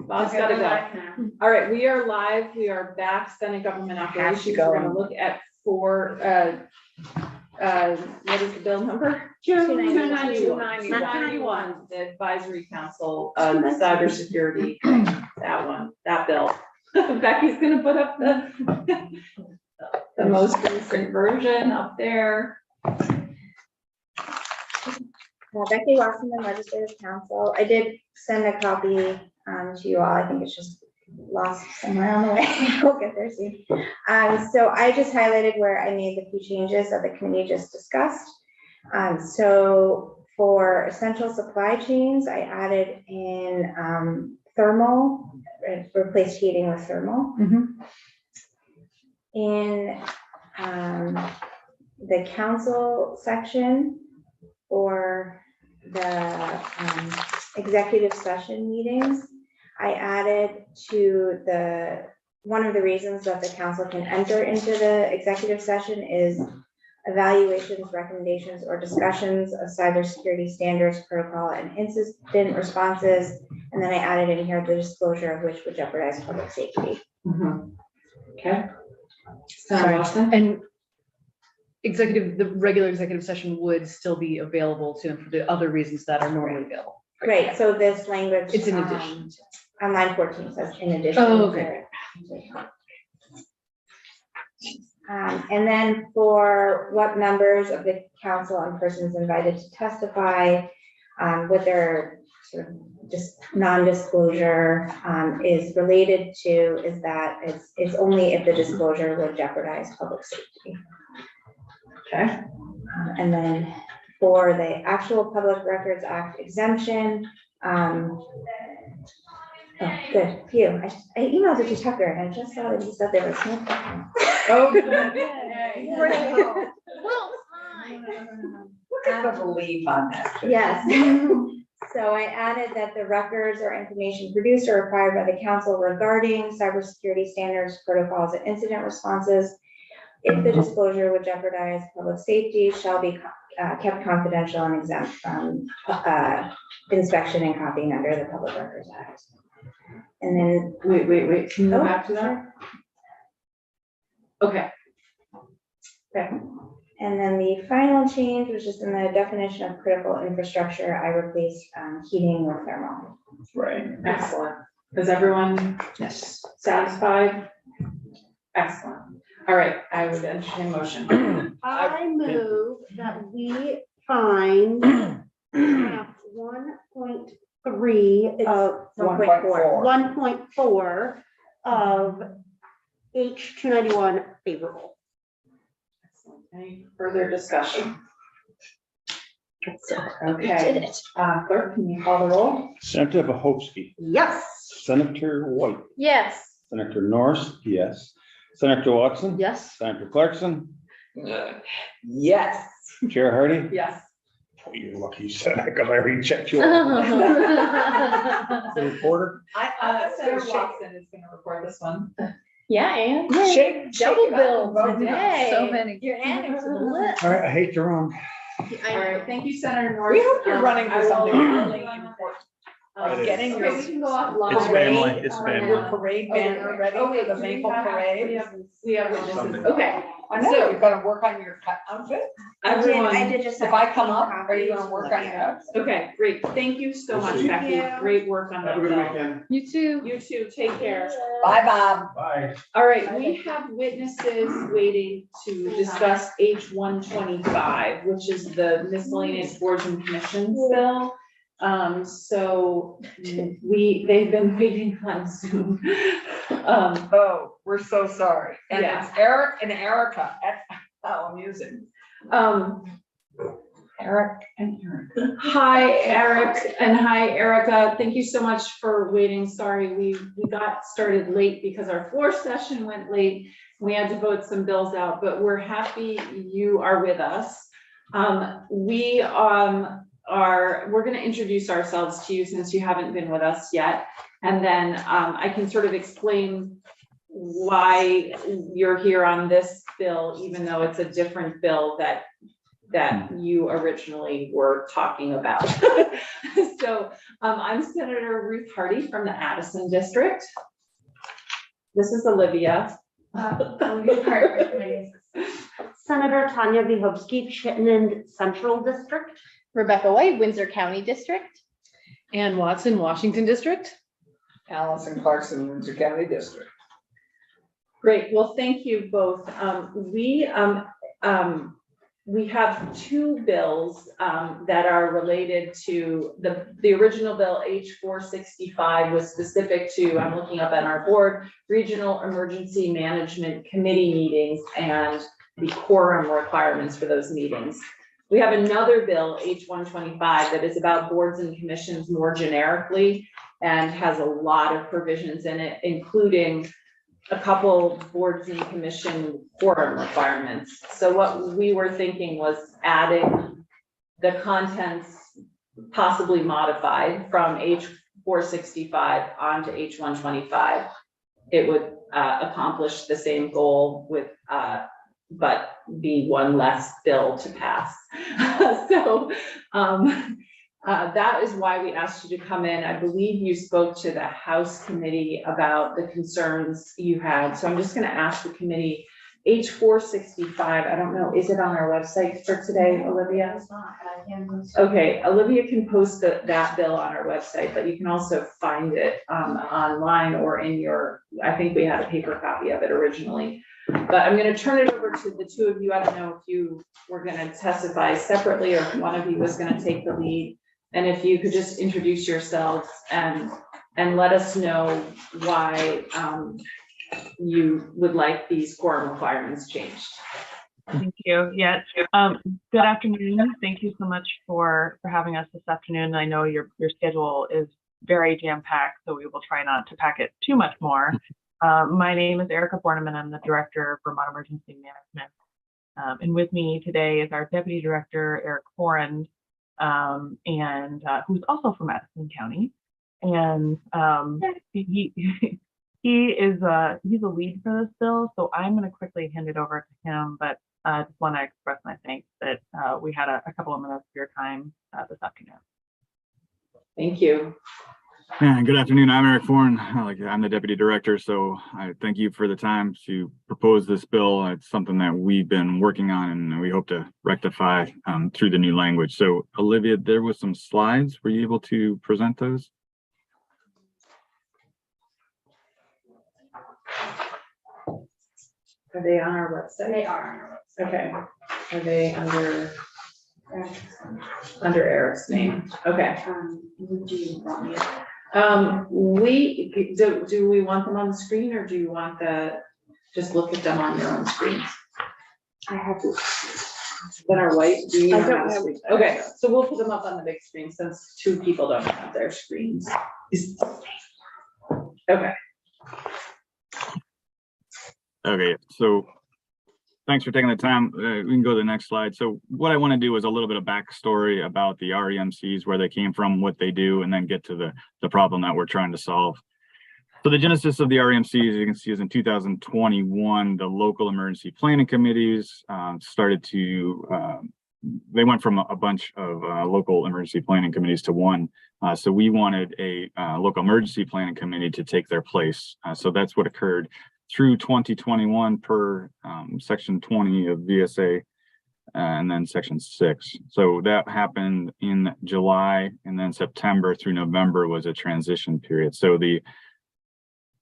Bob's gotta go. All right, we are live. We are back. Senate Government Operations. We're gonna look at what is the bill number? 291, the Advisory Council of Cybersecurity. That one, that bill. Becky's gonna put up the most recent version up there. Becky Wasserman, Legislative Council. I did send a copy to you all. I think it's just lost somewhere on the way. We'll get there soon. So I just highlighted where I made the few changes that the committee just discussed. So for essential supply chains, I added in thermal, replaced heating with thermal. In the council section for the executive session meetings, I added to one of the reasons that the council can enter into the executive session is evaluations, recommendations, or discussions of cybersecurity standards, protocol, and incident responses. And then I added in here the disclosure of which would jeopardize public safety. Okay. Sorry. And the regular executive session would still be available to them for the other reasons that are normally available. Right, so this language. It's in addition. On line 14 says in addition. Oh, okay. And then for what members of the council and persons invited to testify, what their sort of just non-disclosure is related to is that it's only if the disclosure would jeopardize public safety. Okay. And then for the actual Public Records Act exemption, oh, good, phew. I emailed it to Tucker and I just saw that he said there was no problem. Oh, good. Well, I believe on that. Yes. So I added that the records or information produced are required by the council regarding cybersecurity standards, protocols, and incident responses. If the disclosure would jeopardize public safety, shall be kept confidential and exempt from inspection and copying under the Public Records Act. And then, Wait. Can you go back to that? sure. Okay. And then the final change was just in the definition of critical infrastructure. I replaced heating with thermal. Right. Excellent. Is everyone satisfied? Excellent. All right, I would entertain a motion. I move that we find 1.3 of 1.4 of H291 favorable. Excellent. Any further discussion? Okay. Did it. Clerk, can you call the roll? Senator Bohofsky, Yes. Senator White, Yes. Senator Norris, yes. Senator Watson. Yes. Senator Clarkson, Yes. Chair Hardy. Yes. Oh, you're lucky you said that because I already checked you. out. The reporter. Senator Watson is going to report this one. Yeah, and Shake double it up bill and vote it up. today. So many. You're adding to the list. All right, I hate to run. All right, thank you, Senator Norris. We hope you're running I for will- something really important. It is. Getting Okay, your we can go offline. It's family, it's Oh, family. Your parade banner ready Oh, wait, for the do we Maple have- Parade. We have witnesses. Something. Okay, I know, So- you've got to work on your outfit. I everyone. did just. If I come up, are you gonna work on your outfit? Okay, great. Thank you so much, Thank Becky. you. Great work on that. Have a good bill. weekend. You too. You too. Take care. Bye, Bob. Bye. All right, we have witnesses waiting to discuss H-125, which is the miscellaneous boards and commissions bill. So they've been waiting on Zoom. Oh, we're so sorry. And Yeah. it's Eric and Erica. That's how amusing. Eric and Erica. Hi, Eric, and hi, Erica. Thank you so much for waiting. Sorry, we got started late because our floor session went late. We had to vote some bills out, but we're happy you are with us. We're gonna introduce ourselves to you since you haven't been with us yet. And then I can sort of explain why you're here on this bill, even though it's a different bill that that you originally were talking about. So I'm Senator Ruth Hardy from the Addison District. This is Olivia. Senator Tanya Vyhovsky, Chittenden Central District. Rebecca White, Windsor County District. Ann Watson, Washington District. Allison Clarkson, Windsor County District. Great, well, thank you both. We have two bills that are related to the original bill. H465 was specific to, I'm looking up on our board, Regional Emergency Management Committee meetings and the quorum requirements for those meetings. We have another bill, H125, that is about boards and commissions more generically and has a lot of provisions in it, including a couple boards and commission quorum requirements. So what we were thinking was adding the contents possibly modified from H465 onto H125. It would accomplish the same goal with but be one less bill to pass. So that is why we asked you to come in. I believe you spoke to the House committee about the concerns you had. So I'm just going to ask the committee, H465, I don't know, is it on our website for today, Olivia? Okay, Olivia can post that bill on our website, but you can also find it online or in your, I think we had a paper copy of it originally. But I'm going to turn it over to the two of you. I don't know if you were going to testify separately or if one of you was going to take the lead. And if you could just introduce yourselves and let us know why you would like these quorum requirements changed. Thank you. Yeah. Good afternoon. Thank you so much for having us this afternoon. I know your schedule is very jam-packed, so we will try not to pack it too much more. My name is Erica Borneman. I'm the Director of Vermont Emergency Management. And with me today is our Deputy Director, Eric Forand, and who's also from Addison County. And he's a lead for this bill, so I'm going to quickly hand it over to him, but I just want to express my thanks that we had a couple of minutes of your time this afternoon. Thank you. Yeah, good afternoon. I'm Eric Forand. I'm the Deputy Director, so I thank you for the time to propose this bill. It's something that we've been working on and we hope to rectify through the new language. So Olivia, there was some slides. Were you able to present those? Are they on our website? They are on our website. Okay. Are they under Eric's name? Okay. Do you want me to? Do we want them on the screen or do you want just look at them on your own screen? I have to. Then our white, do you I have don't a have- screen? Okay, so we'll put them up on the big screen since two people don't have their screens. Okay. Okay, so thanks for taking the time. We can go to the next slide. So what I want to do is a little bit of backstory about the REMCs, where they came from, what they do, and then get to the problem that we're trying to solve. So the genesis of the REMCs, as you can see, is in 2021, the local emergency planning committees started to, they went from a bunch of local emergency planning committees to one. So we wanted a local emergency planning committee to take their place. So that's what occurred through 2021 per section 20 of VSA and then section 6. So that happened in July, and then September through November was a transition period. So the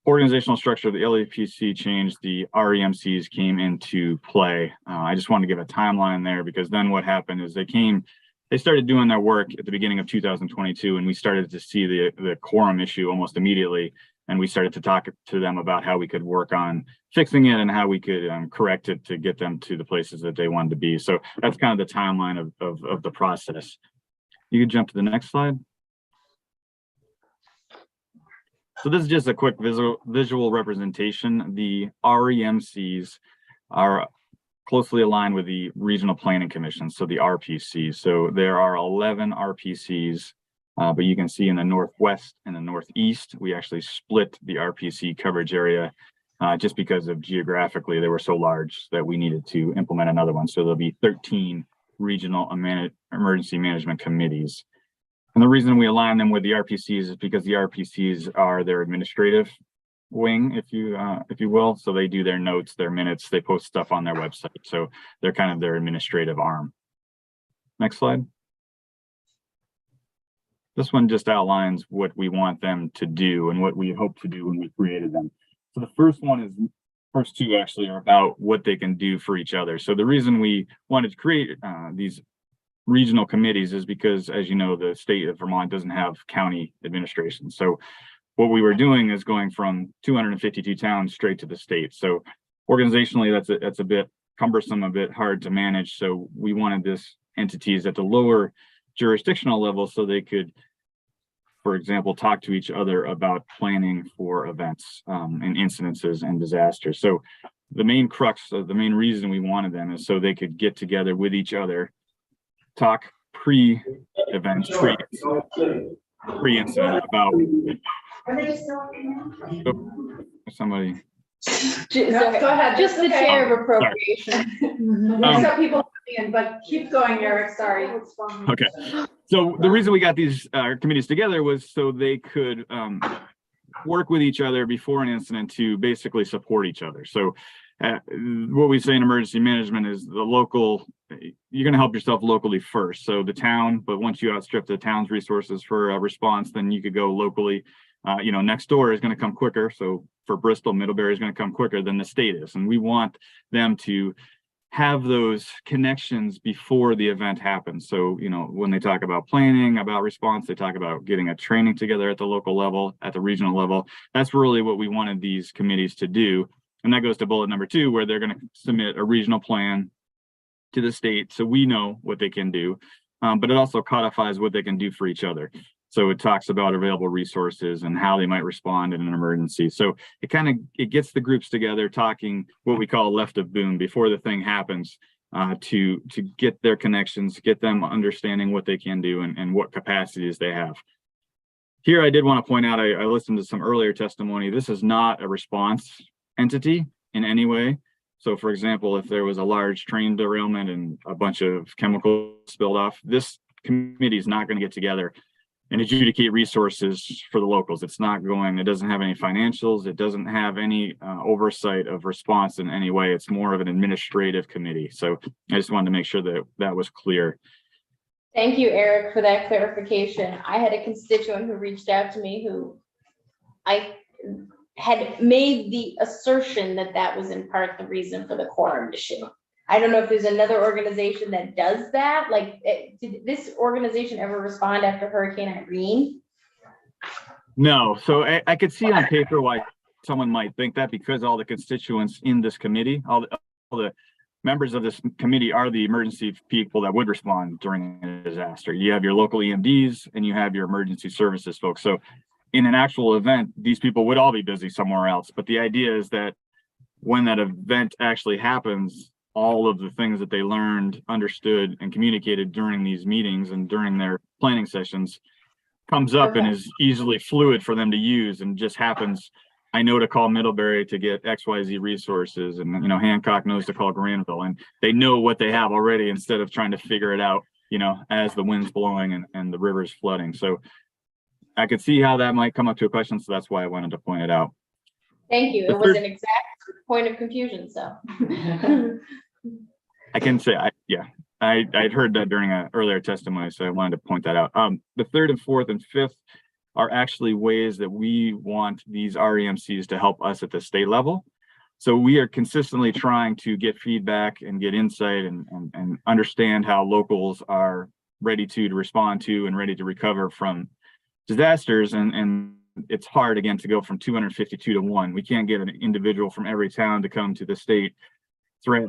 organizational structure of the LEPC changed, the REMCs came into play. I just wanted to give a timeline there because then what happened is they started doing their work at the beginning of 2022, and we started to see the quorum issue almost immediately. And we started to talk to them about how we could work on fixing it and how we could correct it to get them to the places that they wanted to be. So that's kind of the timeline of the process. You can jump to the next slide. So this is just a quick visual representation. The REMCs are closely aligned with the regional planning commissions, so the RPCs. So there are 11 RPCs. But you can see in the Northwest and the Northeast, we actually split the RPC coverage area just because of geographically, they were so large that we needed to implement another one. So there'll be 13 regional emergency management committees. And the reason we align them with the RPCs is because the RPCs are their administrative wing, if you will. So they do their notes, their minutes, they post stuff on their website. So they're kind of their administrative arm. Next slide. This one just outlines what we want them to do and what we hope to do when we created them. So the first two actually are about what they can do for each other. So the reason we wanted to create these regional committees is because, as you know, the state of Vermont doesn't have county administration. So what we were doing is going from 252 towns straight to the state. So organizationally, that's a bit cumbersome, a bit hard to manage. So we wanted this entities at the lower jurisdictional level so they could, for example, talk to each other about planning for events and incidences and disasters. So the main crux of the main reason we wanted them is so they could get together with each other, talk pre-events, pre-incident about somebody. Go ahead. Just the Okay. chair of appropriation. Next got people coming in, but keep going, Eric, sorry. Okay. So the reason we got these committees together was so they could work with each other before an incident to basically support each other. So what we say in emergency management is the local, you're going to help yourself locally first. So the town, but once you outstrip the town's resources for a response, then you could go locally. Next door is going to come quicker. So for Bristol, Middlebury is going to come quicker than the state is. And we want them to have those connections before the event happens. So, when they talk about planning, about response, they talk about getting a training together at the local level, at the regional level. That's really what we wanted these committees to do. And that goes to bullet number 2, where they're going to submit a regional plan to the state so we know what they can do. But it also codifies what they can do for each other. So it talks about available resources and how they might respond in an emergency. So it gets the groups together talking what we call left of boom before the thing happens, to get their connections, get them understanding what they can do and what capacities they have. Here, I did want to point out, I listened to some earlier testimony. This is not a response entity in any way. So for example, if there was a large train derailment and a bunch of chemicals spilled off, this committee is not going to get together and adjudicate resources for the locals. It doesn't have any financials. It doesn't have any oversight of response in any way. It's more of an administrative committee. So I just wanted to make sure that that was clear. Thank you, Eric, for that clarification. I had a constituent who reached out to me who I had made the assertion that was in part the reason for the quorum issue. I don't know if there's another organization that does that. Did this organization ever respond after Hurricane Irene? No. So I could see on paper why someone might think that, because all the constituents in this committee, all the members of this committee are the emergency people that would respond during a disaster. You have your local EMDs and you have your emergency services folks. So in an actual event, these people would all be busy somewhere else. But the idea is that when that event actually happens, all of the things that they learned, understood, and communicated during these meetings and during their planning sessions comes up and is easily fluid for them to use, and just happens. I know to call Middlebury to get XYZ resources, and Hancock knows to call Granville, and they know what they have already instead of trying to figure it out, as the wind's blowing and the river's flooding. So I could see how that might come up to a question, so that's why I wanted to point it out. Thank you. It was an exact point of confusion, so. I can say, I'd heard that during an earlier testimony, so I wanted to point that out. The 3rd and 4th and 5th are actually ways that we want these REMCs to help us at the state level. So we are consistently trying to get feedback and get insight and understand how locals are ready to respond to and ready to recover from disasters. And it's hard, again, to go from 252 to 1. We can't get an individual from every town to come to the state threat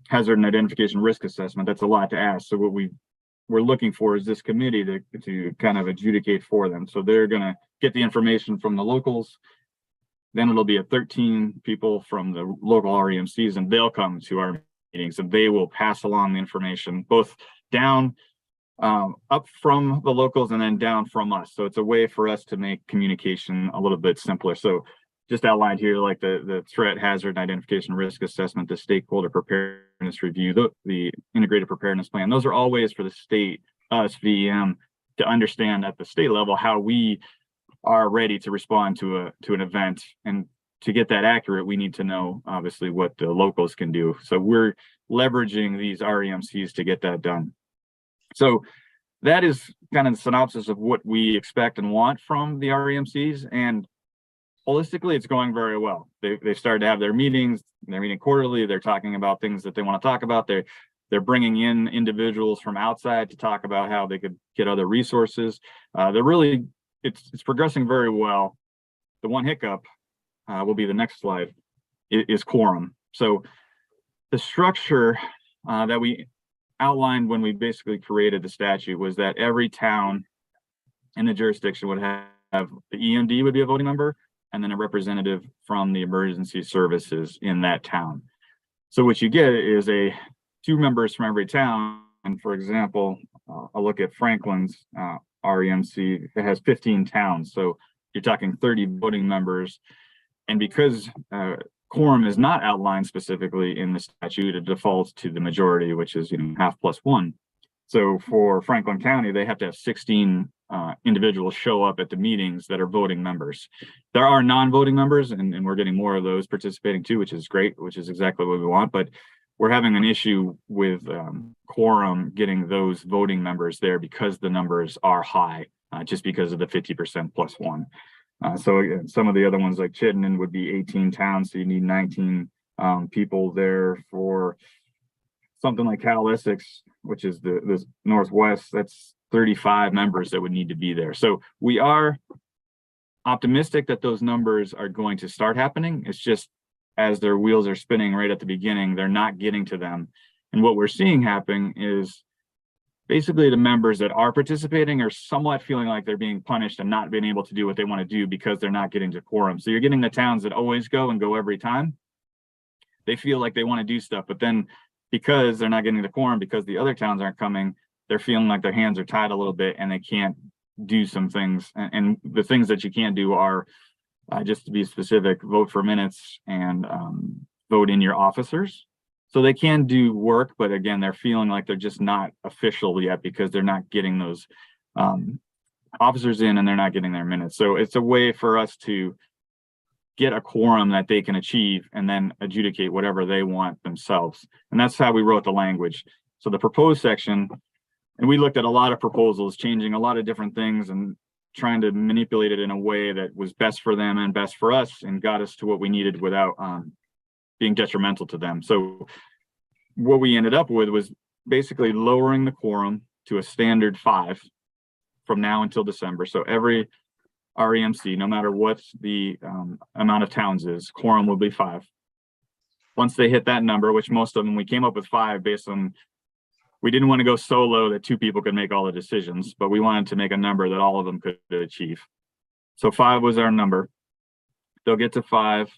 hazard and identification risk assessment. That's a lot to ask. So what we're looking for is this committee to kind of adjudicate for them. So they're going to get the information from the locals. Then it'll be 13 people from the local REMCs, and they'll come to our meetings and they will pass along the information both down, up from the locals and then down from us. So it's a way for us to make communication a little bit simpler. So just outlined here, like the threat hazard identification risk assessment, the stakeholder preparedness review, the integrated preparedness plan. Those are all ways for the state, us, VEM, to understand at the state level how we are ready to respond to an event. And to get that accurate, we need to know obviously what the locals can do. So we're leveraging these REMCs to get that done. So that is kind of the synopsis of what we expect and want from the REMCs. And holistically, it's going very well. They started to have their meetings. They're meeting quarterly. They're talking about things that they want to talk about. They're bringing in individuals from outside to talk about how they could get other resources. It's progressing very well. The one hiccup will be the next slide is quorum. So the structure that we outlined when we basically created the statute was that every town in the jurisdiction would have the EMD would be a voting member, and then a representative from the emergency services in that town. So what you get is 2 members from every town. And for example, I'll look at Franklin's REMC. It has 15 towns. So you're talking 30 voting members. And because quorum is not outlined specifically in the statute, it defaults to the majority, which is half plus 1. So for Franklin County, they have to have 16 individuals show up at the meetings that are voting members. There are non-voting members, and we're getting more of those participating too, which is great, which is exactly what we want. But we're having an issue with quorum getting those voting members there because the numbers are high, just because of the 50% plus 1. So again, some of the other ones like Chittenden would be 18 towns, so you need 19 people there. For something like Cal Essex, which is the Northwest, that's 35 members that would need to be there. So we are optimistic that those numbers are going to start happening. It's just as their wheels are spinning right at the beginning, they're not getting to them. And what we're seeing happen is basically the members that are participating are somewhat feeling like they're being punished and not being able to do what they want to do because they're not getting to quorum. So you're getting the towns that always go and go every time. They feel like they want to do stuff, but then because they're not getting the quorum, because the other towns aren't coming, they're feeling like their hands are tied a little bit and they can't do some things. And the things that you can't do are, just to be specific, vote for minutes and vote in your officers. So they can do work, but again, they're feeling like they're just not official yet because they're not getting those officers in and they're not getting their minutes. So it's a way for us to get a quorum that they can achieve and then adjudicate whatever they want themselves. And that's how we wrote the language. So the proposed section, and we looked at a lot of proposals, changing a lot of different things and trying to manipulate it in a way that was best for them and best for us and got us to what we needed without being detrimental to them. So what we ended up with was basically lowering the quorum to a standard 5 from now until December. So every REMC, no matter what the amount of towns is, quorum will be 5. Once they hit that number, which most of them, we came up with 5 based on, we didn't want to go so low that 2 people could make all the decisions, but we wanted to make a number that all of them could achieve. So 5 was our number. They'll get to 5,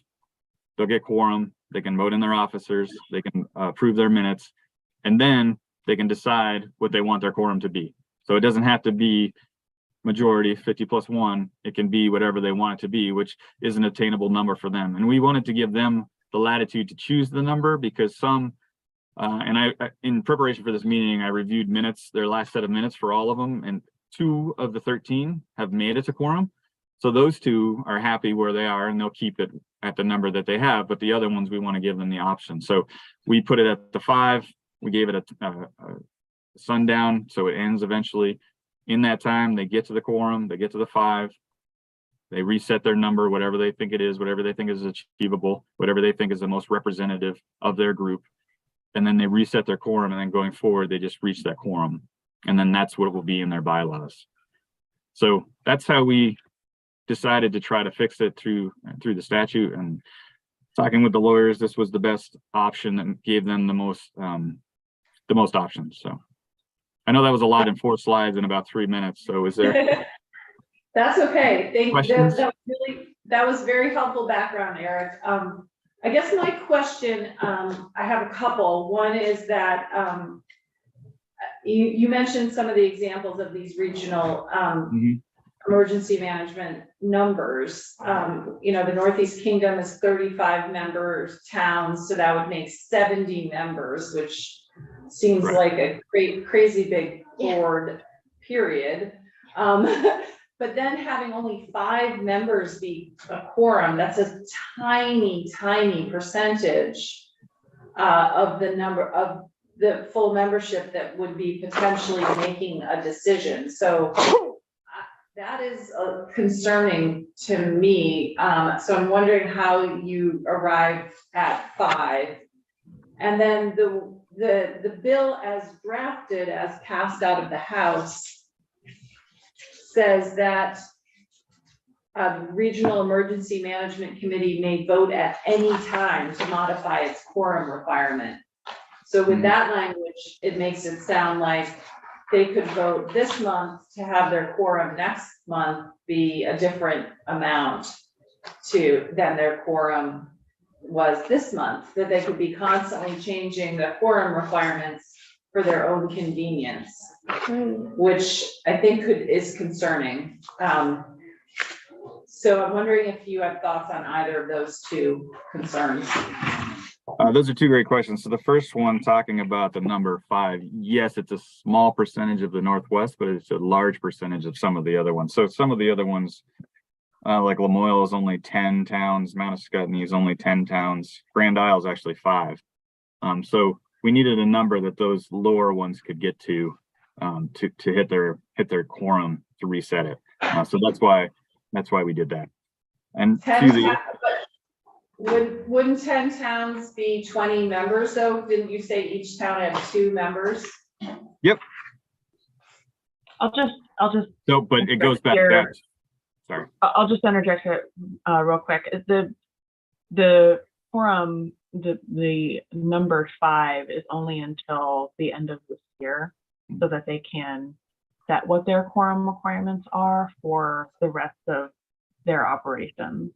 they'll get quorum, they can vote in their officers, they can approve their minutes, and then they can decide what they want their quorum to be. So it doesn't have to be majority 50 plus 1, it can be whatever they want it to be, which is an attainable number for them. And we wanted to give them the latitude to choose the number because some, and I in preparation for this meeting, I reviewed minutes, their last set of minutes for all of them, and 2 of the 13 have made it to quorum. So those 2 are happy where they are and they'll keep it at the number that they have, but the other ones, we want to give them the option. So we put it at the 5, we gave it a sundown, so it ends eventually. In that time, they get to the quorum, they get to the 5, they reset their number, whatever they think it is, whatever they think is achievable, whatever they think is the most representative of their group. And then they reset their quorum, and then going forward, they just reach that quorum. And then that's what will be in their bylaws. So that's how we decided to try to fix it through the statute. And talking with the lawyers, this was the best option and gave them the most options. So I know that was a lot in 4 slides in about 3 minutes. So is there? That's okay. Thank you. Questions? That was very helpful background, Eric. I guess my question, I have a couple. One is that you mentioned some of the examples of these regional emergency management numbers. You know, the Northeast Kingdom is 35 members towns, so that would make 70 members, which seems Right. like a crazy big board, period. But then having only 5 members be a quorum, that's a tiny, tiny percentage of the number of the full membership that would be potentially making a decision. So that is concerning to me. So I'm wondering how you arrived at 5. And then the bill as drafted, as passed out of the House, says that Regional Emergency Management Committee may vote at any time to modify its quorum requirement. So with that language, it makes it sound like they could vote this month to have their quorum next month be a different amount than their quorum was this month, that they could be constantly changing the quorum requirements for their own convenience, which I think is concerning. So I'm wondering if you have thoughts on either of those two concerns. Those are 2 great questions. So the first one, talking about the number 5, yes, it's a small percentage of the Northwest, but it's a large percentage of some of the other ones. So some of the other ones, like Lamoille is only 10 towns, Mount Scottney is only 10 towns, Grand Isle is actually 5. So we needed a number that those lower ones could get to hit their quorum to reset it. So that's why we did that. And wouldn't 10 towns be 20 members though? Didn't you say each town had 2 members? Yep. I'll just. So, but it goes back Here. to, sorry. I'll just interject it real quick. The quorum, the number 5 is only until the end of this year, so that they can set what their quorum requirements are for the rest of their operations.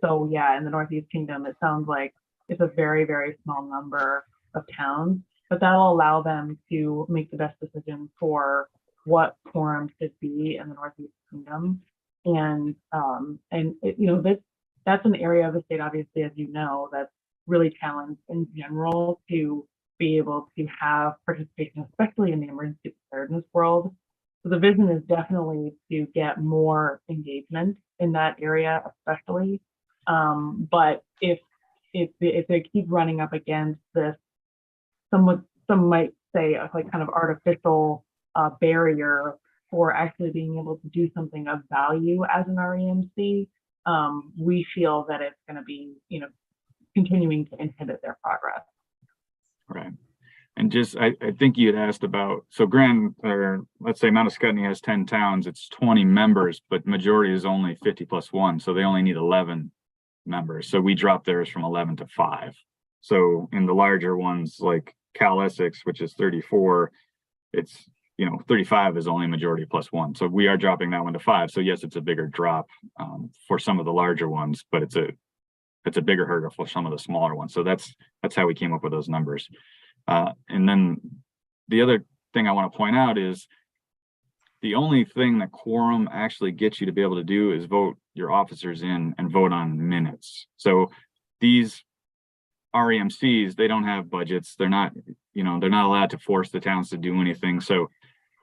So yeah, in the Northeast Kingdom, it sounds like it's a very, very small number of towns, but that'll allow them to make the best decision for what quorum should be in the Northeast Kingdom. And that's an area of the state, obviously, as you know, that's really challenged in general to be able to have participation, especially in the emergency preparedness world. So the vision is definitely to get more engagement in that area, especially. But if they keep running up against this, some might say like kind of artificial barrier for actually being able to do something of value as an REMC, we feel that it's going to be, continuing to inhibit their progress. Right. And just, I think you had asked about, so let's say Mount Scottney has 10 towns, it's 20 members, but majority is only 50+1. So they only need 11 members. So we dropped theirs from 11 to 5. So in the larger ones like Cal Essex, which is 34, it's, 35 is only majority +1. So we are dropping that one to 5. So yes, it's a bigger drop for some of the larger ones, but it's a bigger hurdle for some of the smaller ones. So that's how we came up with those numbers. And then the other thing I want to point out is the only thing that quorum actually gets you to be able to do is vote your officers in and vote on minutes. So these REMCs, they don't have budgets. They're not allowed to force the towns to do anything. So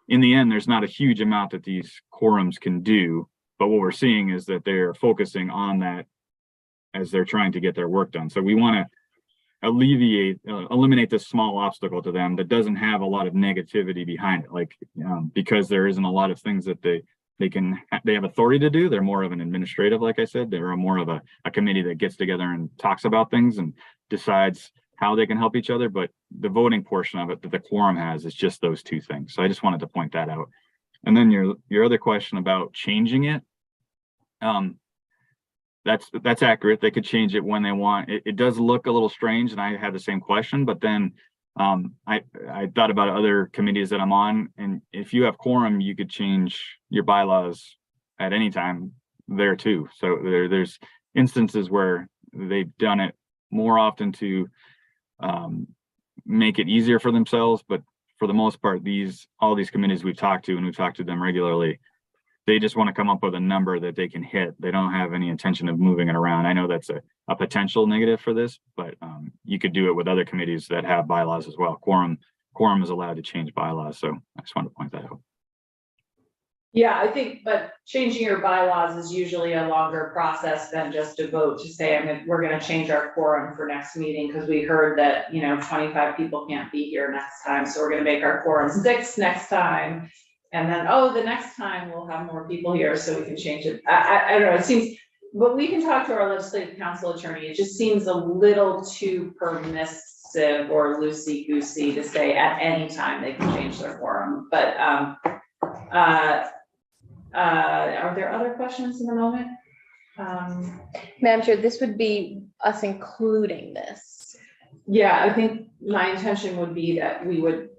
in the end, there's not a huge amount that these quorums can do. But what we're seeing is that they're focusing on that as they're trying to get their work done. So we want to eliminate this small obstacle to them that doesn't have a lot of negativity behind it, like because there isn't a lot of things that they have authority to do. They're more of an administrative, like I said, they're more of a committee that gets together and talks about things and decides how they can help each other. But the voting portion of it that the quorum has is just those 2 things. So I just wanted to point that out. And then your other question about changing it, that's accurate. They could change it when they want. It does look a little strange, and I had the same question, but then I thought about other committees that I'm on, and if you have quorum, you could change your bylaws at any time there too. So there's instances where they've done it more often to make it easier for themselves, but for the most part, all these committees we've talked to, and we've talked to them regularly, They just want to come up with a number that they can hit. They don't have any intention of moving it around. I know that's a potential negative for this, but you could do it with other committees that have bylaws as well. Quorum is allowed to change bylaws. So I just wanted to point that out. Yeah, I think, but changing your bylaws is usually a longer process than just a vote to say, we're gonna change our quorum for next meeting, because we heard that, 25 people can't be here next time, so we're gonna make our quorum 6 next time. And then, the next time we'll have more people here, so we can change it. I don't know, it seems, but we can talk to our legislative council attorney. It just seems a little too permissive or loosey-goosey to say at any time they can change their quorum, but, are there other questions in the moment? Madam Chair, this would be us including this. Yeah, I think my intention would be that we would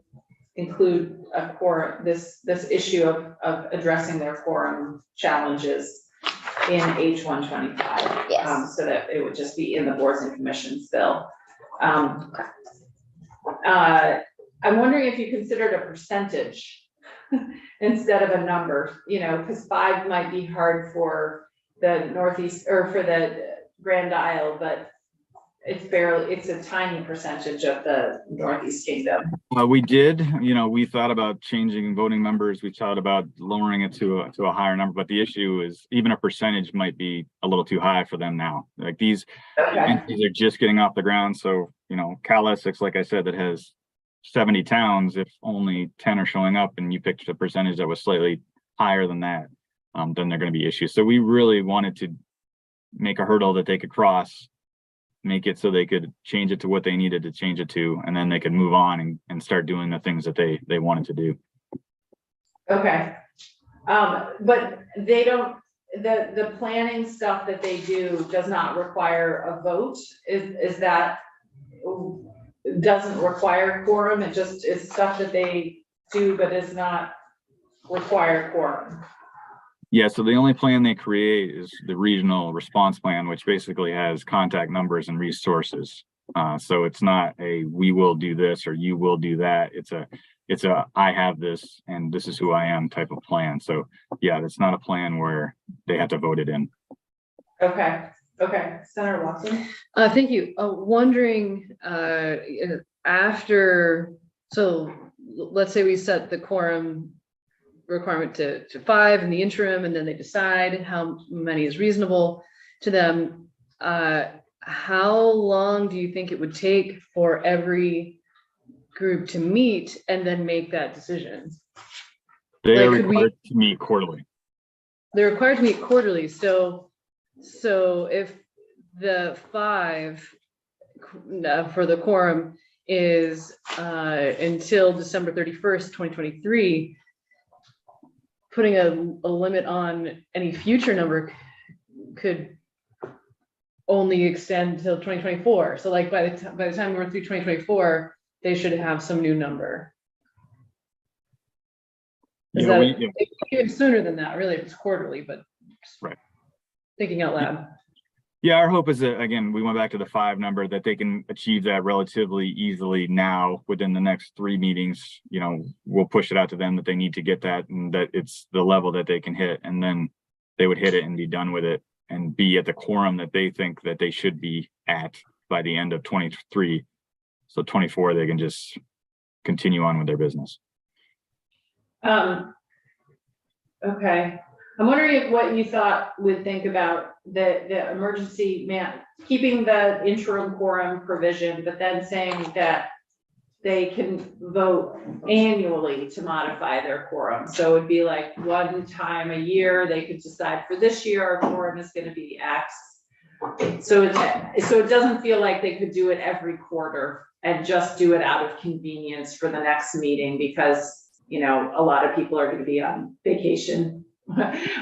include a quorum, this issue of addressing their quorum challenges in H-125. Yes. So that it would just be in the boards and commissions bill. I'm wondering if you considered a percentage instead of a number, because 5 might be hard for the Northeast or for the Grand Isle, but it's a tiny percentage of the Northeast Kingdom. We did, we thought about changing voting members. We thought about lowering it to a higher number, but the issue is even a percentage might be a little too high for them now. Like these entities are just getting off the ground. So, Cal Essex, like I said, that has 70 towns, if only 10 are showing up and you picked a percentage that was slightly higher than that, then they're going to be issues. So we really wanted to make a hurdle that they could cross, make it so they could change it to what they needed to change it to, and then they could move on and start doing the things that they wanted to do. Okay. But they don't, the planning stuff that they do does not require a vote. Is that, doesn't require quorum? It just is stuff that they do, but does not require quorum. Yeah, so the only plan they create is the regional response plan, which basically has contact numbers and resources. So it's not a, we will do this or you will do that. It's a, I have this and this is who I am type of plan. So yeah, it's not a plan where they have to vote it in. Okay. Senator Watson. Thank you. Wondering, so let's say we set the quorum requirement to 5 in the interim, and then they decide how many is reasonable to them. How long do you think it would take for every group to meet and then make that decision? They are Like, required to meet quarterly. They're required to meet quarterly. So if the 5 for the quorum is until December 31st, 2023, putting a limit on any future number could only extend till 2024. So like by the time we're through 2024, they should have some new number. Even sooner than that, really, if it's quarterly, but right. Thinking out loud. Yeah, our hope is that, again, we went back to the 5 number, that they can achieve that relatively easily now within the next 3 meetings. We'll push it out to them that they need to get that and that it's the level that they can hit, and then they would hit it and be done with it and be at the quorum that they think that they should be at by the end of 23. So 24, they can just continue on with their business. Okay. I'm wondering if what you thought would think about the emergency keeping the interim quorum provision, but then saying that they can vote annually to modify their quorum. So it'd be like 1 time a year, they could decide for this year, our quorum is going to be X. So it doesn't feel like they could do it every quarter and just do it out of convenience for the next meeting because, a lot of people are going to be on vacation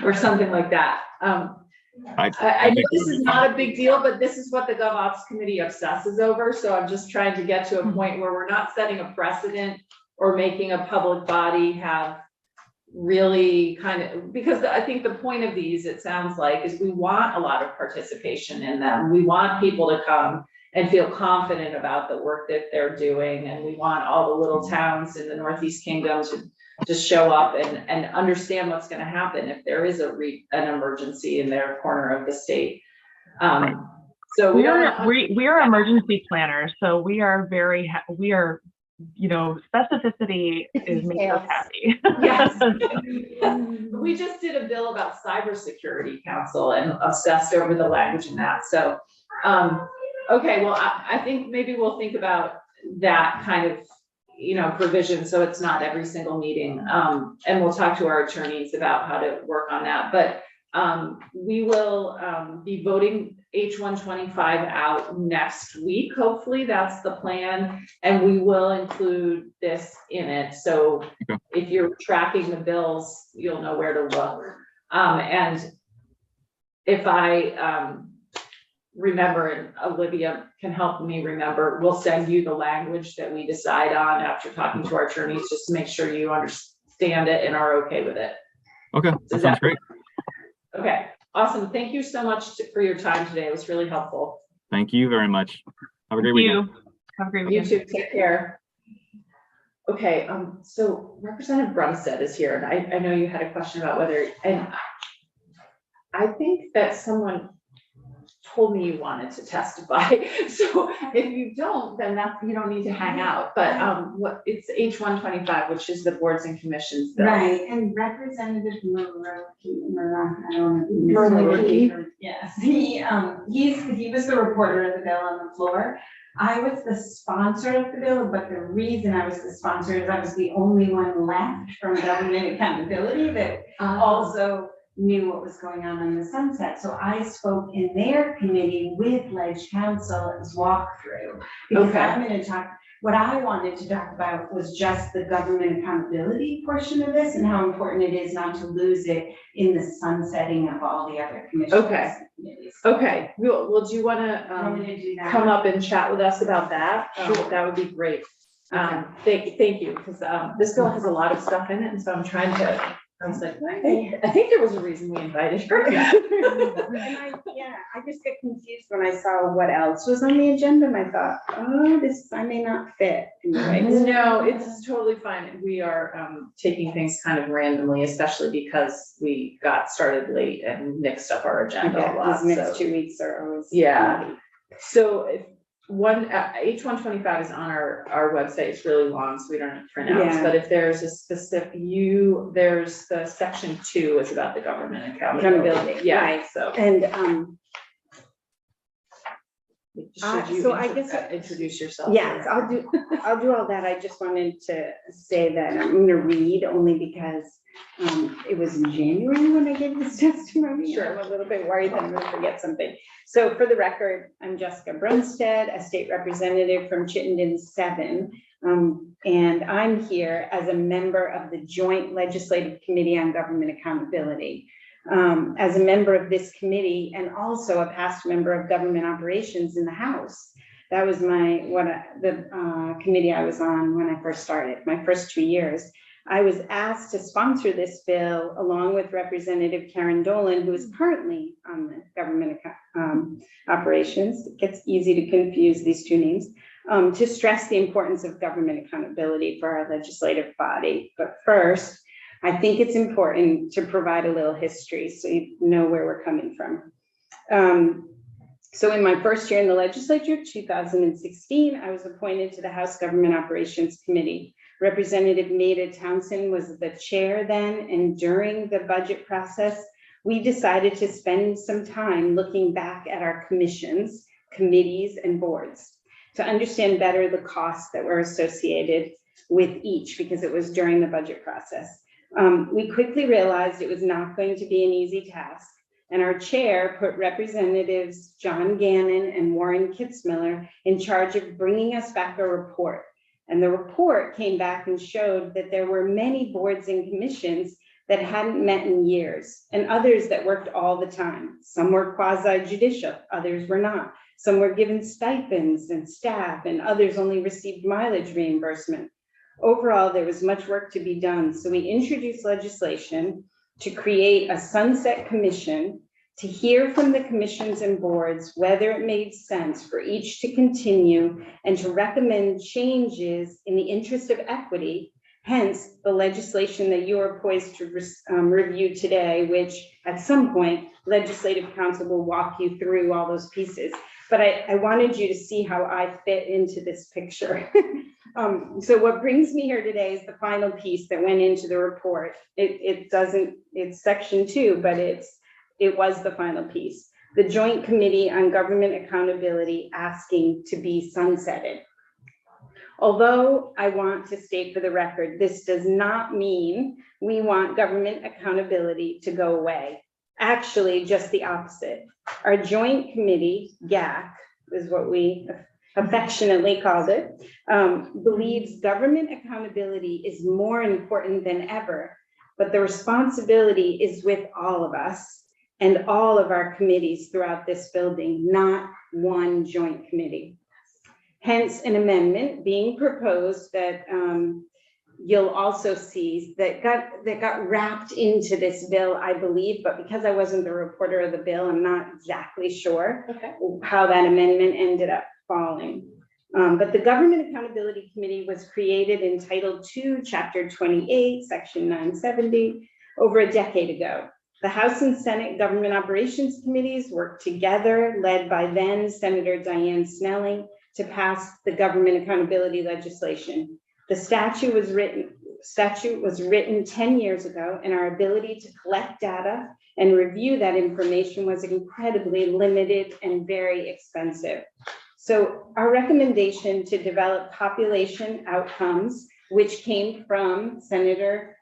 or something like that. I know this is not a big deal, but this is what the GovOps committee obsesses over. So I'm just trying to get to a point where we're not setting a precedent or making a public body have really because I think the point of these, it sounds like, is we want a lot of participation in them. We want people to come and feel confident about the work that they're doing. And we want all the little towns in the Northeast Kingdom to just show up and understand what's gonna happen if there is an emergency in their corner of the state. So we don't. We are emergency planners, so we are specificity is making us happy. Yes. We just did a bill about cybersecurity council and obsessed over the language in that, so, okay, well, I think maybe we'll think about that kind of, provision, so it's not every single meeting, and we'll talk to our attorneys about how to work on that, but we will be voting H125 out next week. Hopefully that's the plan. And we will include this in it. So if you're tracking the bills, you'll know where to look. And if I remember, and Olivia can help me remember, we'll send you the language that we decide on after talking to our attorneys, just to make sure you understand it and are okay with it. Okay, that sounds great. Okay, awesome. Thank you so much for your time today. It was really helpful. Thank you very much. Have a great weekend. Have a great You weekend. too. Take care. Okay, so Representative Brumstead is here, and I know you had a question about whether, and I think that someone told me you wanted to testify. So if you don't, then you don't need to hang out. But it's H125, which is the boards and commissions bill. Right, and Representative Murley, yes, he was the reporter of the bill on the floor. I was the sponsor of the bill, but the reason I was the sponsor is I was the only one left from government accountability that also knew what was going on the sunset. So I spoke in their committee with Ledge Council as walkthrough. Because I'm going to talk, what I wanted to talk about was just the government accountability portion of this and how important it is not to lose it in the sunsetting of all the other commissions. Okay. Okay. Well, do you want to come up and chat with us about that? Sure. That would be great. Thank you, because this bill has a lot of stuff in it, and so I'm trying to. I was like, I think there was a reason we invited her. I just get confused when I saw what else was on the agenda, and I thought, oh, I may not fit. No, it's totally fine. We are taking things kind of randomly, especially because we got started late and mixed up our agenda a lot. These next 2 weeks are always. Yeah. So if H125 is on our website. It's really long, so we don't have to print out. But if there's a specific there's the section 2 is about the government accountability. Yeah. Right. So I guess introduce yourself. Yes, I'll do all that. I just wanted to say that I'm going to read only because it was in January when I gave this testimony. Sure. I'm a little bit worried that I'm going to forget something. So for the record, I'm Jessica Brumstead, a state representative from Chittenden 7. And I'm here as a member of the Joint Legislative Committee on Government Accountability. As a member of this committee and also a past member of government operations in the House. That was the committee I was on when I first started, my first 2 years. I was asked to sponsor this bill along with Representative Karen Dolan, who is currently on the government operations. It gets easy to confuse these two names, to stress the importance of government accountability for our legislative body. But first, I think it's important to provide a little history so you know where we're coming from. So in my first year in the legislature, 2016, I was appointed to the House Government Operations Committee. Representative Maida Townsend was the chair then, and during the budget process, we decided to spend some time looking back at our commissions, committees, and boards to understand better the costs that were associated with each, because it was during the budget process. We quickly realized it was not going to be an easy task, and our chair put Representatives John Gannon and Warren Kitzmiller in charge of bringing us back a report. And the report came back and showed that there were many boards and commissions that hadn't met in years, and others that worked all the time. Some were quasi-judicial, others were not. Some were given stipends and staff, and others only received mileage reimbursement. Overall, there was much work to be done. So we introduced legislation to create a sunset commission to hear from the commissions and boards whether it made sense for each to continue and to recommend changes in the interest of equity, Hence, the legislation that you are poised to review today, which at some point, Legislative Council will walk you through all those pieces. But I wanted you to see how I fit into this picture. So what brings me here today is the final piece that went into the report. It's section 2, but it was the final piece. The Joint Committee on Government Accountability asking to be sunsetted. Although I want to state for the record, this does not mean we want government accountability to go away. Actually, just the opposite. Our joint committee, GAC, is what we affectionately called it, believes government accountability is more important than ever, but the responsibility is with all of us and all of our committees throughout this building, not one joint committee. Hence, an amendment being proposed that you'll also see that got wrapped into this bill, I believe, but because I wasn't the reporter of the bill, I'm not exactly sure how that amendment ended up falling. But the Government Accountability Committee was created in Title II, Chapter 28, Section 970, over a decade ago. The House and Senate Government Operations Committees worked together, led by then Senator Diane Snelling, to pass the government accountability legislation. The statute was written 10 years ago, and our ability to collect data and review that information was incredibly limited and very expensive. So our recommendation to develop population outcomes, which came from Senator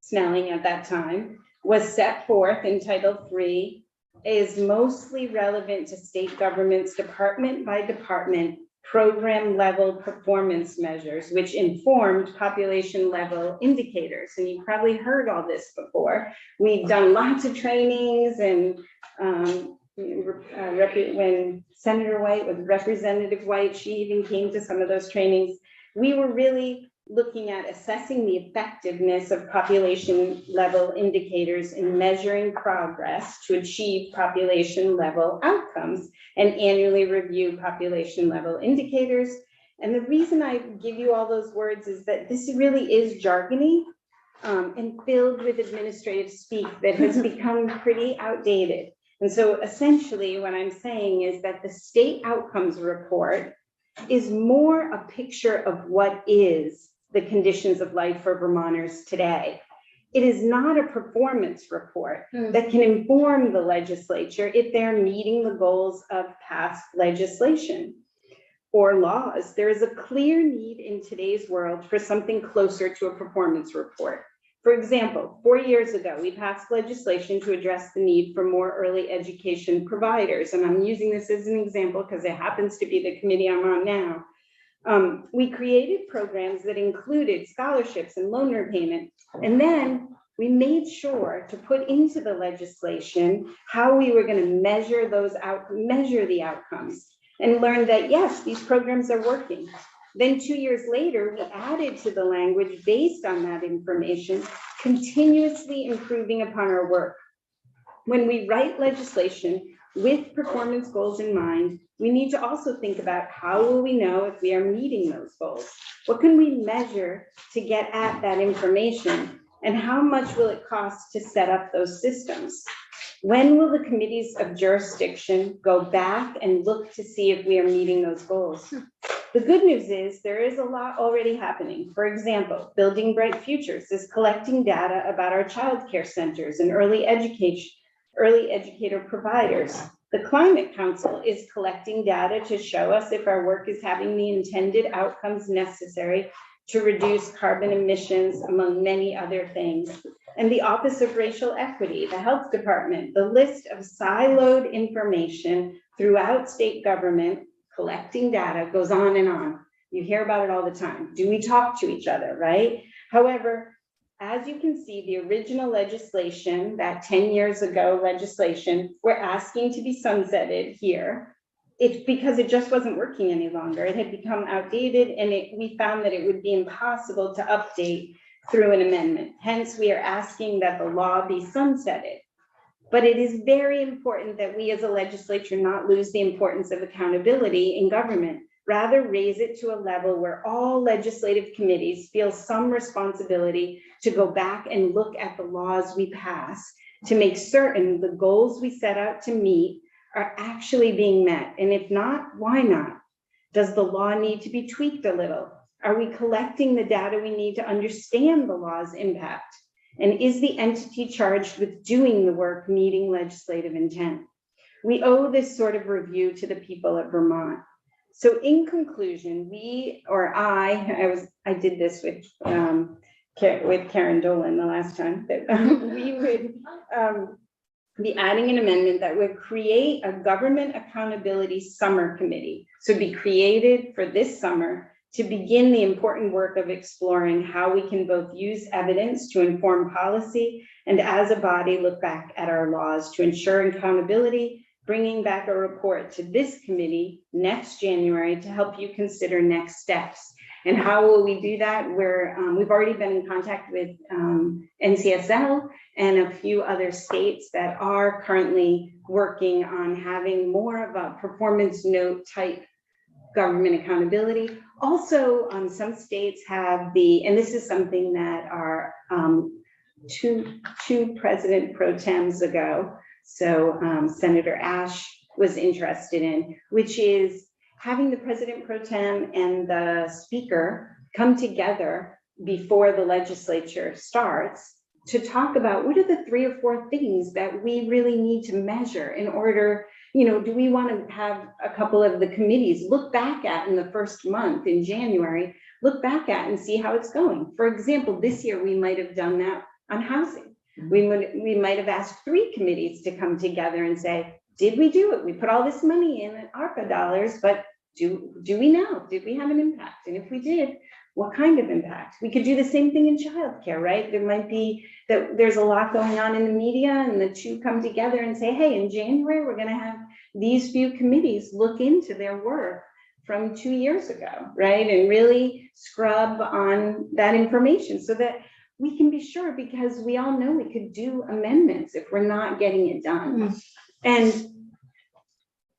Snelling at that time, was set forth in Title III, is mostly relevant to state governments department by department program level performance measures, which informed population level indicators. And you've probably heard all this before. We've done lots of trainings, and when Senator White was Representative White, she even came to some of those trainings. We were really looking at assessing the effectiveness of population level indicators in measuring progress to achieve population level outcomes and annually review population level indicators. And the reason I give you all those words is that this really is jargony and filled with administrative speak that has become pretty outdated. And so essentially what I'm saying is that the state outcomes report is more a picture of what is the conditions of life for Vermonters today. It is not a performance report that can inform the legislature if they're meeting the goals of past legislation or laws. There is a clear need in today's world for something closer to a performance report. For example, 4 years ago, we passed legislation to address the need for more early education providers. And I'm using this as an example because it happens to be the committee I'm on now. We created programs that included scholarships and loan repayment. And then we made sure to put into the legislation how we were going to measure the outcomes and learn that, yes, these programs are working. Then 2 years later, we added to the language based on that information, continuously improving upon our work. When we write legislation with performance goals in mind, we need to also think about how will we know if we are meeting those goals? What can we measure to get at that information? And how much will it cost to set up those systems? When will the committees of jurisdiction go back and look to see if we are meeting those goals? The good news is there is a lot already happening. For example, Building Bright Futures is collecting data about our childcare centers and early educator providers. The Climate Council is collecting data to show us if our work is having the intended outcomes necessary to reduce carbon emissions, among many other things. And the Office of Racial Equity, the Health Department, the list of siloed information throughout state government collecting data goes on and on. You hear about it all the time. Do we talk to each other, right? However, as you can see, the original legislation, that 10 years ago legislation, we're asking to be sunsetted here. It's because it just wasn't working any longer. It had become outdated, and we found that it would be impossible to update through an amendment. Hence, we are asking that the law be sunsetted. But it is very important that we as a legislature not lose the importance of accountability in government. rather raise it to a level where all legislative committees feel some responsibility to go back and look at the laws we pass to make certain the goals we set out to meet are actually being met. And if not, why not? Does the law need to be tweaked a little? Are we collecting the data we need to understand the law's impact? And is the entity charged with doing the work meeting legislative intent? We owe this sort of review to the people of Vermont. So in conclusion, I did this with Karen Dolan the last time, that we would be adding an amendment that would create a government accountability summer committee. So it'd be created for this summer to begin the important work of exploring how we can both use evidence to inform policy and as a body look back at our laws to ensure accountability, bringing back a report to this committee next January to help you consider next steps. And how will we do that? We've already been in contact with NCSL and a few other states that are currently working on having more of a performance note type government accountability. Also, some states have and this is something that our two president pro tems ago, so Senator Ash was interested in, which is having the president pro tem and the speaker come together before the legislature starts to talk about what are the 3 or 4 things that we really need to measure in order, do we want to have a couple of the committees look back at in the first month in January, look back at and see how it's going. For example, this year we might have done that on housing. We might have asked 3 committees to come together and say, did we do it? We put all this money in ARPA dollars, but do we know? Did we have an impact? And if we did, what kind of impact? We could do the same thing in childcare, right? There might be that there's a lot going on in the media and the 2 come together and say, hey, in January, we're going to have these few committees look into their work from 2 years ago, right? And really scrub on that information so that we can be sure, because we all know we could do amendments if we're not getting it done. And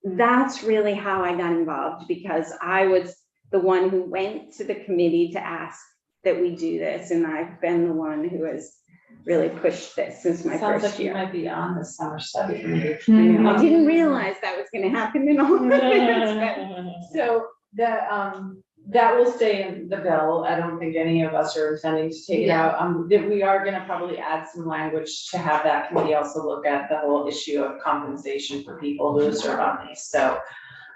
that's really how I got involved, because I was the one who went to the committee to ask that we do this. And I've been the one who has really pushed this since my Sounds first like you year. might be on the summer study committee. I didn't realize that was going to happen in all of this. So that will stay in the bill. I don't think any of us are intending to take it out. That we are gonna probably add some language to have that committee also look at the whole issue of compensation for people who serve on these. So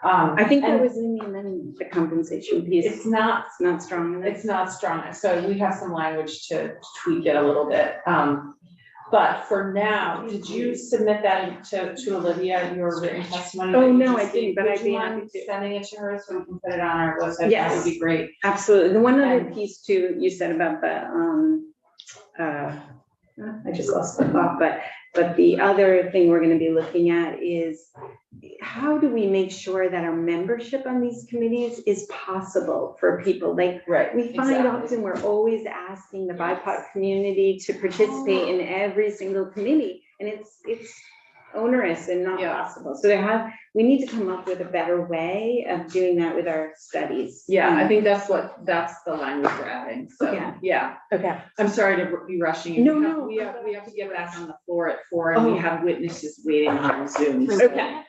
I think that and was in the amendment, the compensation piece. it's not strong enough. It's not strong enough, so we have some language to tweak it a little bit. But for now, did you submit that to Olivia, your written testimony? Oh, no, I didn't, but I'd be happy Would to. you mind sending it to her so we can put it on our website? That Yes. would be great. Absolutely. The one other And- piece too, you said about the, I just lost the thought, but the other thing we're gonna be looking at is how do we make sure that our membership on these committees is possible for people? Like, Right. we find exactly. often we're always asking the BIPOC community to participate in every single committee, and it's onerous and not Yeah. possible. So we need to come up with a better way of doing that with our studies. Yeah, I think that's the language we're adding, so, Yeah. yeah. Okay. I'm sorry to be rushing you. No, We no. have to get back on the floor at 4 and Oh. we have witnesses waiting on Zoom. So, Okay.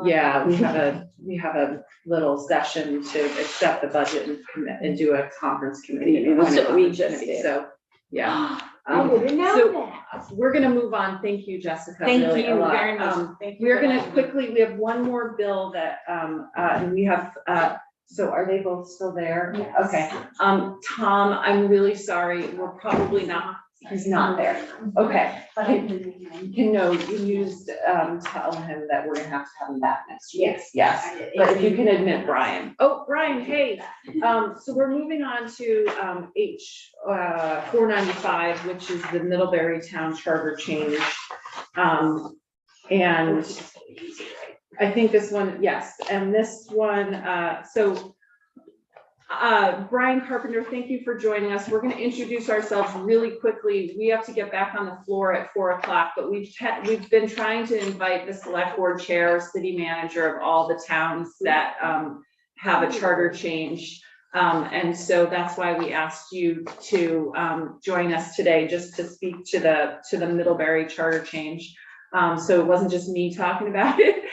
yeah, we have a little session to accept the budget and do a conference committee. So we just did. So, yeah. I didn't know So that. we're gonna move on. Thank you, Jessica. Thank really a you lot. very much. Thank you We're for gonna having me. quickly, we have one more bill that, and we have, so are they both still there? Yes. Okay, Tom, I'm really sorry, we're probably not, he's not there. Okay, you used, tell him that we're gonna have to have him back next week. Yes. Yes, but if you can admit Brian. Oh, Brian, hey, so we're moving on to, H, 495, which is the Middlebury Town Charter change. And I think this one, yes, and this one, Brian Carpenter, thank you for joining us. We're gonna introduce ourselves really quickly. We have to get back on the floor at 4 o'clock, but we've been trying to invite the select board chair, city manager of all the towns that have a charter change. And so that's why we asked you to join us today, just to speak to the Middlebury charter change. So it wasn't just me talking about it.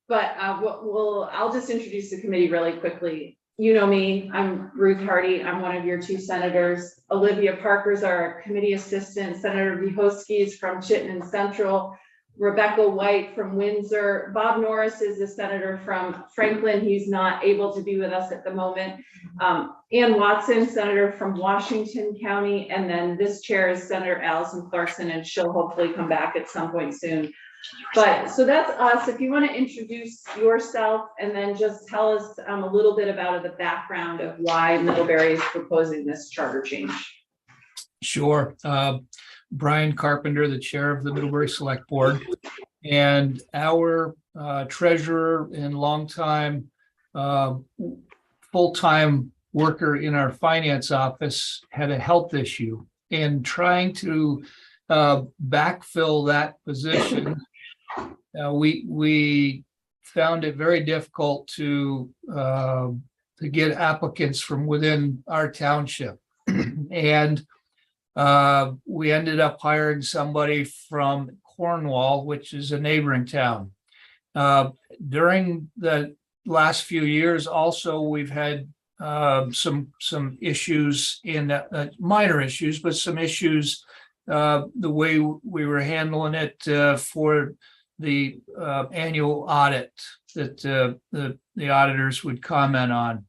But I'll just introduce the committee really quickly. You know me, I'm Ruth Hardy. I'm one of your two senators. Olivia Parker's our committee assistant. Senator Vyhotsky is from Chittenden Central. Rebecca White from Windsor. Bob Norris is a senator from Franklin. He's not able to be with us at the moment. Ann Watson, senator from Washington County. And then this chair is Senator Allison Clarkson, and she'll hopefully come back at some point soon. But so that's us. If you want to introduce yourself and then just tell us a little bit about the background of why Middlebury is proposing this charter change. Sure. Brian Carpenter, the chair of the Middlebury Select Board, and our treasurer and longtime full-time worker in our finance office had a health issue, and trying to backfill that position, we found it very difficult to get applicants from within our township. And we ended up hiring somebody from Cornwall, which is a neighboring town. During the last few years, also, we've had some issues in minor issues, but some issues the way we were handling it for the annual audit that the auditors would comment on.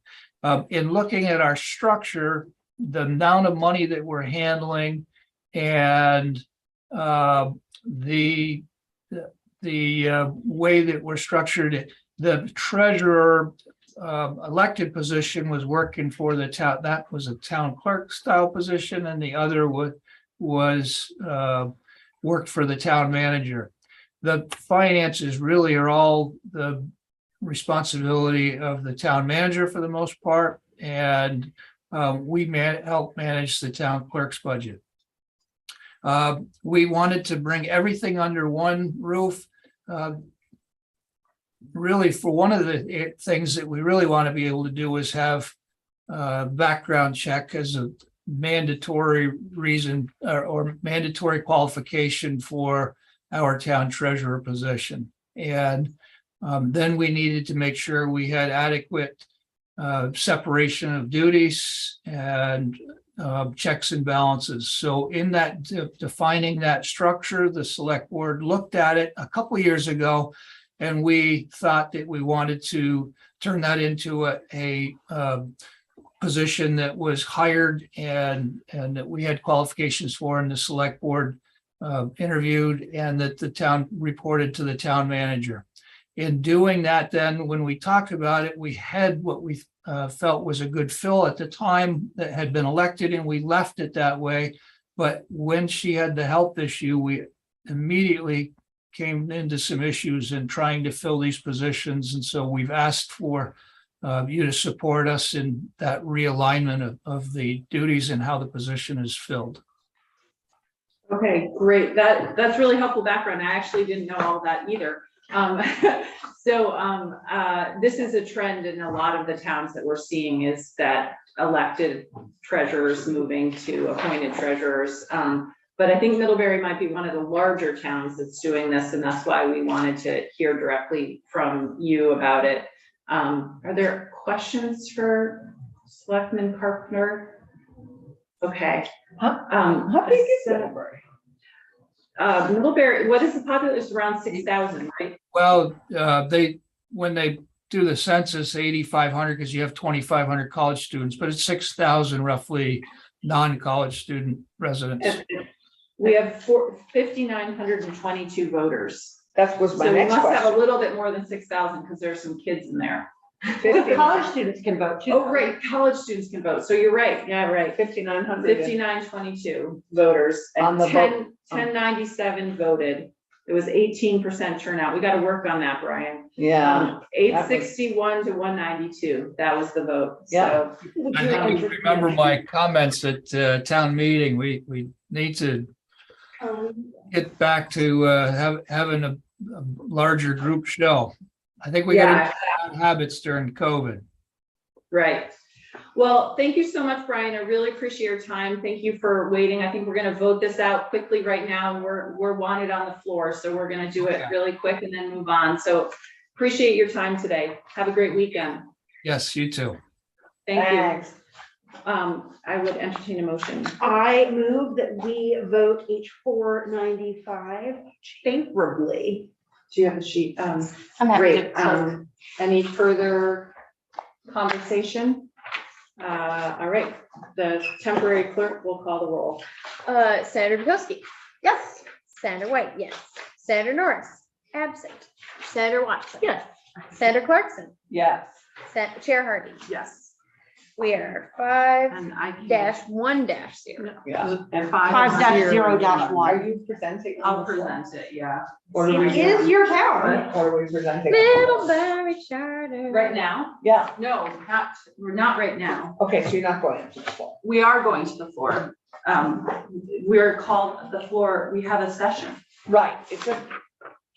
In looking at our structure, the amount of money that we're handling and the way that we're structured, the treasurer elected position was working for the town. That was a town clerk style position, and the other was worked for the town manager. The finances really are all the responsibility of the town manager for the most part, and we help manage the town clerk's budget. We wanted to bring everything under one roof. Really, for one of the things that we really want to be able to do is have background check as a mandatory reason or mandatory qualification for our town treasurer position. And then we needed to make sure we had adequate separation of duties and checks and balances. So in that defining that structure, the select board looked at it a couple of years ago, and we thought that we wanted to turn that into a position that was hired and that we had qualifications for, and the select board interviewed, and that the town reported to the town manager. In doing that, then when we talked about it, we had what we felt was a good fill at the time that had been elected, and we left it that way. But when she had the health issue, we immediately came into some issues in trying to fill these positions. And so we've asked for you to support us in that realignment of the duties and how the position is filled. Okay, great. That's really helpful background. I actually didn't know all that either. This is a trend in a lot of the towns that we're seeing, is that elected treasurers moving to appointed treasurers. But I think Middlebury might be one of the larger towns that's doing this, and that's why we wanted to hear directly from you about it. Are there questions for Selectman Carpenter? Okay. How big is Middlebury? Middlebury, what is the population? It's around 6,000, right? Well, when they do the census, 8,500, because you have 2,500 college students, but it's 6,000 roughly non-college student residents. We have 5,922 voters. That was my So we next must have a question. little bit more than 6,000 because there's some kids in there. College students can vote too. Oh, right, college students can vote. So you're right. Yeah, right. 5,900. 5,922 voters On and the vote. 1097 voted. It was 18% turnout. We got to work on that, Brian. Yeah. 861 to 192. That was the vote. Yeah. So I think you remember my comments at town meeting. We need to get back to having a larger group show. I think we got habits during COVID. Right. Well, thank you so much, Brian. I really appreciate your time. Thank you for waiting. I think we're gonna vote this out quickly right now. We're wanted on the floor, so we're gonna do it Okay. really quick and then move on. So appreciate your time today. Have a great weekend. Yes, you too. Thank you. Thanks. I would entertain a motion. I move that we vote H495 favorably. Do you have a sheet? I'm happy Great. to. Any further conversation? All right, the temporary clerk will call the roll. Senator Bukowski. Yes. Senator White, yes. Senator Norris, absent. Senator Watson. Yes. Senator Clarkson, Yes. Chair Hardy. Yes. We are 5-1-0. And I can. Yeah. And 5-0-1. Are you presenting? on I'll the floor? present it, yeah. Or do we It is your town. Or are we presenting? on the floor? Middlebury Charter. Right now? Yeah. No, we're not right now. Okay, so you're not going to the floor. We are going to the floor. We're called the floor, we have a session. Right, it's a